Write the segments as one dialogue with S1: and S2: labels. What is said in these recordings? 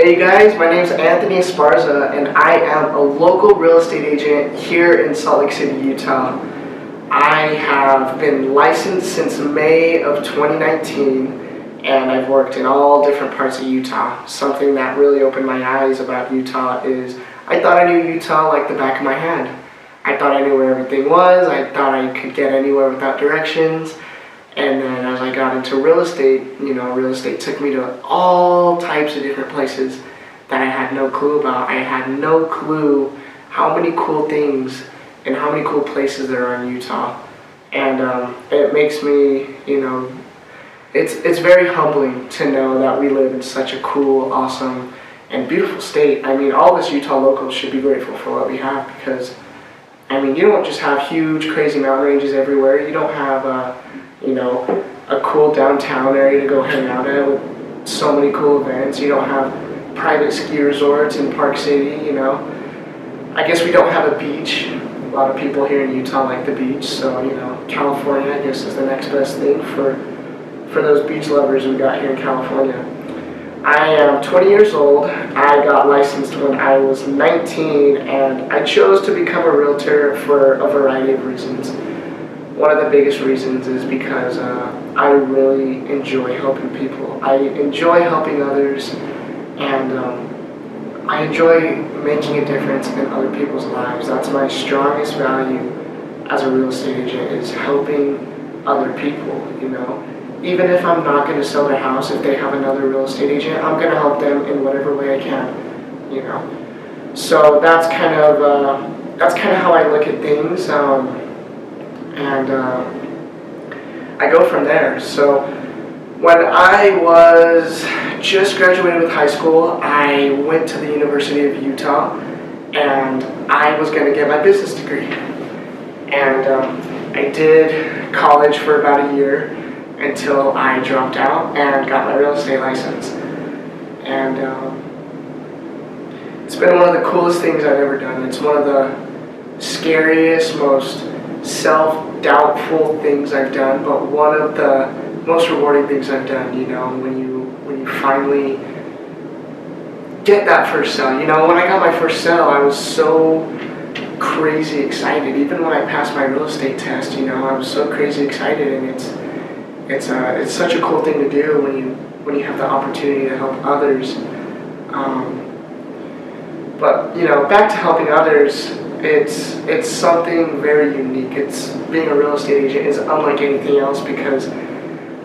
S1: Hey guys, my name is Anthony Esparza and I am a local real estate agent here in Salt Lake City, Utah. I have been licensed since May of 2019 and I've worked in all different parts of Utah. Something that really opened my eyes about Utah is I thought I knew Utah like the back of my hand. I thought I knew where everything was, I thought I could get anywhere without directions. And then as I got into real estate, real estate took me to all types of different places that I had no clue about. I had no clue how many cool things and how many cool places there are in Utah. And it makes me, it's very humbling to know that we live in such a cool, awesome, and beautiful state. I mean, all of us Utah locals should be grateful for what we have because, you don't just have huge, crazy mountain ranges everywhere. You don't have a cool downtown area to go hang out at with so many cool events. You don't have private ski resorts in Park City, I guess we don't have a beach. A lot of people here in Utah like the beach, so, California, I guess, is the next best thing for those beach lovers we got here in California. I am 20 years old. I got licensed when I was 19, and I chose to become a realtor for a variety of reasons. One of the biggest reasons is because I really enjoy helping people. I enjoy helping others, and I enjoy making a difference in other people's lives. That's my strongest value as a real estate agent, is helping other people, Even if I'm not going to sell their house, if they have another real estate agent, I'm going to help them in whatever way I can, So that's kind of how I look at things. And I go from there. So when I was just graduated with high school, I went to the University of Utah and I was going to get my business degree. And I did college for about a year until I dropped out and got my real estate license. And it's been one of the coolest things I've ever done. It's one of the scariest, most self-doubtful things I've done, but one of the most rewarding things I've done, when you finally get that first sale. When I got my first sale, I was so crazy excited. Even when I passed my real estate test, I was so crazy excited, and it's such a cool thing to do when you have the opportunity to help others. But back to helping others, it's something very unique. Being a real estate agent is unlike anything else because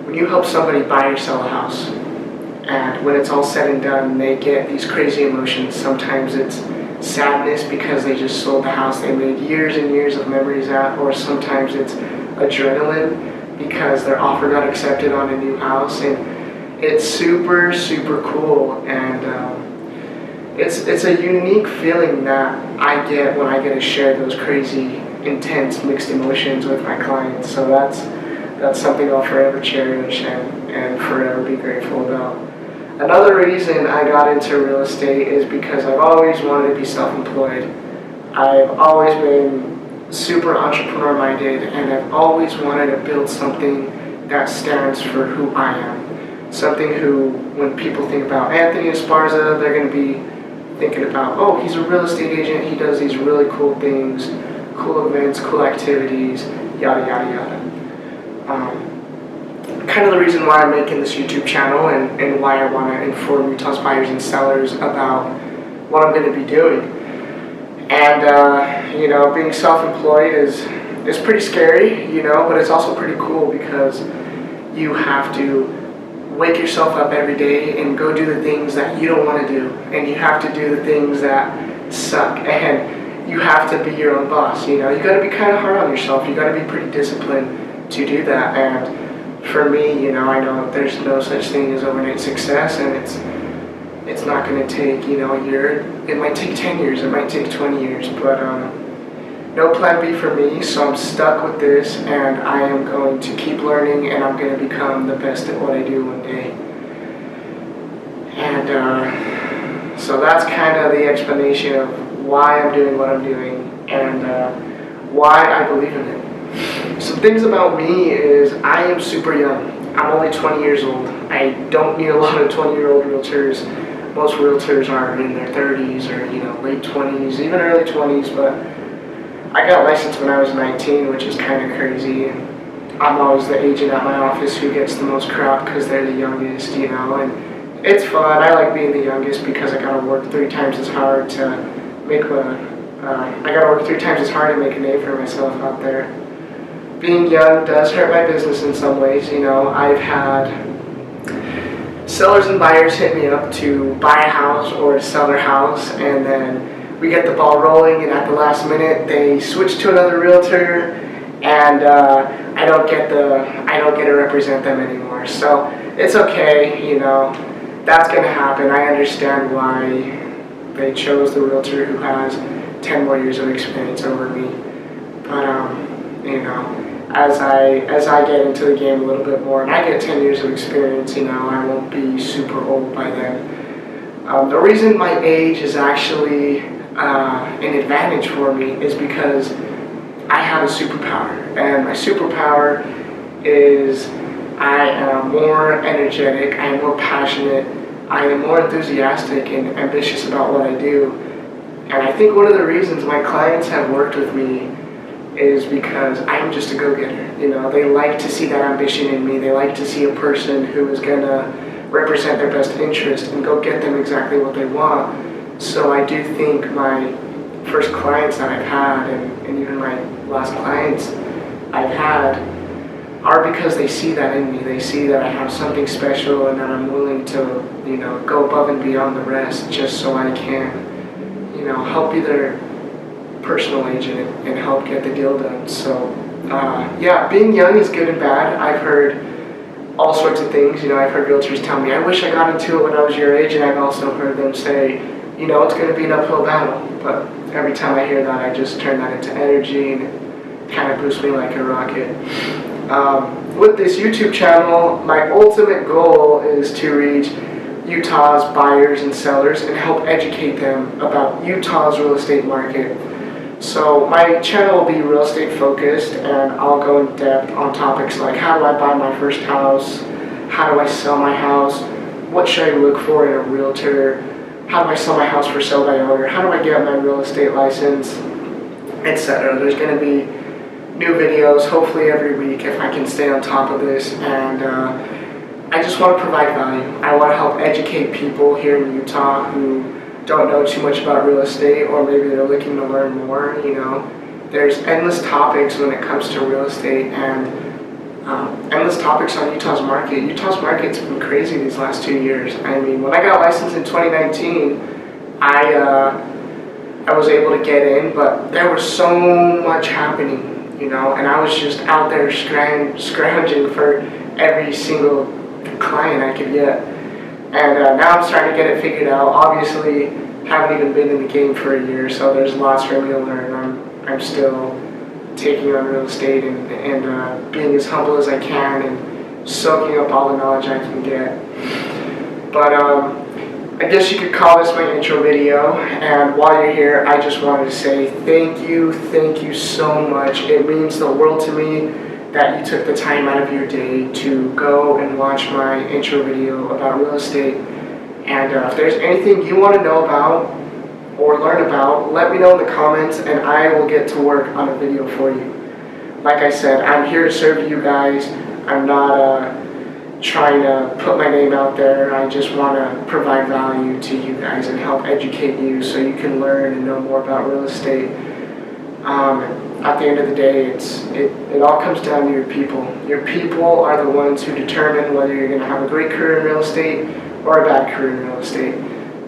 S1: when you help somebody buy or sell a house, and when it's all said and done, they get these crazy emotions. Sometimes it's sadness because they just sold the house they made years and years of memories at, or sometimes it's adrenaline because their offer got accepted on a new house, and it's super, super cool. And it's a unique feeling that I get when I get to share those crazy, intense, mixed emotions with my clients. So that's something I'll forever cherish and forever be grateful about. Another reason I got into real estate is because I've always wanted to be self-employed. I've always been super entrepreneur-minded, and I've always wanted to build something that stands for who I am. Something who, when people think about Anthony Esparza, they're going to be thinking about, oh, he's a real estate agent, he does these really cool things, cool events, cool activities, yada, yada, yada. Kind of the reason why I'm making this YouTube channel and why I want to inform Utah's buyers and sellers about what I'm going to be doing. And, being self-employed is pretty scary, but it's also pretty cool because you have to wake yourself up every day and go do the things that you don't want to do, and you have to do the things that suck, and you have to be your own boss. You got to be kind of hard on yourself. You got to be pretty disciplined to do that. And for me, I know there's no such thing as overnight success, and it's not going to take a year. It might take 10 years, it might take 20 years, but no plan B for me. So I'm stuck with this, and I am going to keep learning, and I'm going to become the best at what I do one day. And so that's kind of the explanation of why I'm doing what I'm doing and why I believe in it. Some things about me is I am super young. I'm only 20 years old. I don't meet a lot of 20-year-old realtors. most realtors are in their 30s or late 20s, even early 20s. But I got licensed when I was 19, which is kind of crazy. And I'm always the agent at my office who gets the most crap because they're the youngest, and it's fun. I like being the youngest because I gotta work 3 times as hard to make a name for myself out there. Being young does hurt my business in some ways. I've had sellers and buyers hit me up to buy a house or to sell their house, and then we get the ball rolling, and at the last minute they switch to another realtor, and I don't get to represent them anymore. So it's okay, that's gonna happen. I understand why they chose the realtor who has 10 more years of experience over me. But as I get into the game a little bit more, and I get 10 years of experience, I won't be super old by then. The reason my age is actually an advantage for me is because I have a superpower, and my superpower is I am more energetic, I am more passionate, I am more enthusiastic and ambitious about what I do. And I think one of the reasons my clients have worked with me is because I'm just a go-getter. They like to see that ambition in me. They like to see a person who is going to represent their best interest and go get them exactly what they want. So I do think my first clients that I've had, and even my last clients I've had, are because they see that in me. They see that I have something special and that I'm willing to, go above and beyond the rest just so I can, help be their personal agent and help get the deal done. So, being young is good and bad. I've heard all sorts of things. I've heard realtors tell me, I wish I got into it when I was your age, and I've also heard them say, it's going to be an uphill battle. But every time I hear that, I just turn that into energy, and it kind of boosts me like a rocket. With this YouTube channel, my ultimate goal is to reach Utah's buyers and sellers and help educate them about Utah's real estate market. So my channel will be real estate focused, and I'll go in depth on topics like how do I buy my first house, how do I sell my house, what should I look for in a realtor, how do I sell my house for sale by owner, how do I get my real estate license, etc. There's going to be new videos hopefully every week if I can stay on top of this, and I just want to provide value. I want to help educate people here in Utah who don't know too much about real estate, or maybe they're looking to learn more. There's endless topics when it comes to real estate, and endless topics on Utah's market. Utah's market's been crazy these last 2 years. I mean, when I got licensed in 2019, I was able to get in, but there was so much happening, and I was just out there scrounging for every single client I could get. And now I'm starting to get it figured out. Obviously, haven't even been in the game for a year, so there's lots for me to learn. I'm still taking on real estate and being as humble as I can and soaking up all the knowledge I can get. But I guess you could call this my intro video. And while you're here, I just wanted to say thank you so much. It means the world to me that you took the time out of your day to go and watch my intro video about real estate. And if there's anything you want to know about or learn about, let me know in the comments, and I will get to work on a video for you. Like I said, I'm here to serve you guys. I'm not trying to put my name out there. I just want to provide value to you guys and help educate you so you can learn and know more about real estate. At the end of the day, it all comes down to your people. Your people are the ones who determine whether you're going to have a great career in real estate or a bad career in real estate.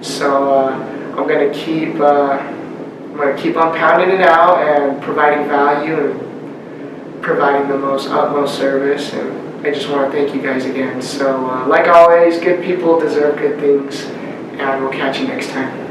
S1: So I'm going to keep on pounding it out and providing value and providing the utmost service. And I just want to thank you guys again. So like always, good people deserve good things, and we'll catch you next time.